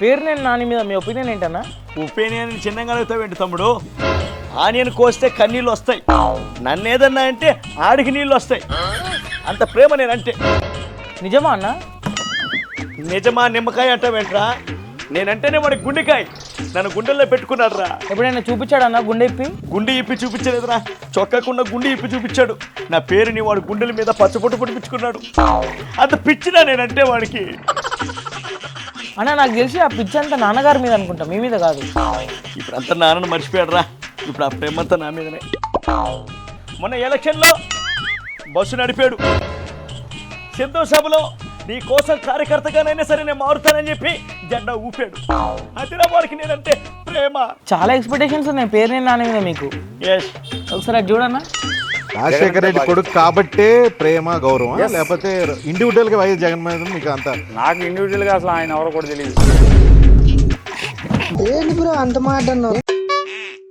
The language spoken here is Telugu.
పేరునేని నాని మీద మీ ఒపీనియన్ ఏంటన్నా? ఒపీనియన్ చిన్నగా అడుగుతావేంటి తమ్ముడు? ఆనియన్ కోస్తే కన్నీళ్ళు వస్తాయి, నన్ను ఏదన్నా అంటే ఆడికి నీళ్ళు వస్తాయి. అంత ప్రేమ నేనంటే. నిజమా అన్న? నిజమా నిమ్మకాయ అంటావేంట్రా? నేనంటేనే వాడి గుండెకాయ, నన్ను గుండెల్లో పెట్టుకున్నాడు రా. ఎప్పుడైనా చూపించాడన్నా గుండె ఇప్పి? గుండె ఇప్పి చూపించలేదురా, చొక్కకుండా గుండె ఇప్పి చూపించాడు. నా పేరుని వాడు గుండెల మీద పచ్చబొట్టు పొడిపించుకున్నాడు. అంత పిచ్చినా నేనంటే వాడికి. అన్న నాకు తెలిసి ఆ పిచ్చి అంతా నాన్నగారి మీద అనుకుంటా, మీ మీద కాదు. ఇప్పుడు అంతా నాన్నను మర్చిపోయాడు రా, ఇప్పుడు ఆ ప్రేమంతా నా మీదనే. మొన్న ఎలక్షన్లో బస్సు నడిపాడు, సంతోష సభలో నీ కోసం కార్యకర్తగానైనా సరే నేను మారుతానని చెప్పి జెండా ఊపాడు. అదిరా వాడికి నేనంటే ప్రేమ. చాలా ఎక్స్పెక్టేషన్స్ ఉన్నాయి పేరునేని నాని మీద మీకు. ఎస్, ఒకసారి అది చూడన్నా. రాజశేఖర రెడ్డి కొడుకు కాబట్టే ప్రేమ గౌరవం, లేకపోతే ఇండివిజువల్ గా వైఎస్ జగన్ మీద మీకు అంత? నాకు ఇండివిజువల్ గా అసలు ఆయన ఎవరో కూడా తెలియదు. ఏంటి బ్రో అంత మాట అన్నావు?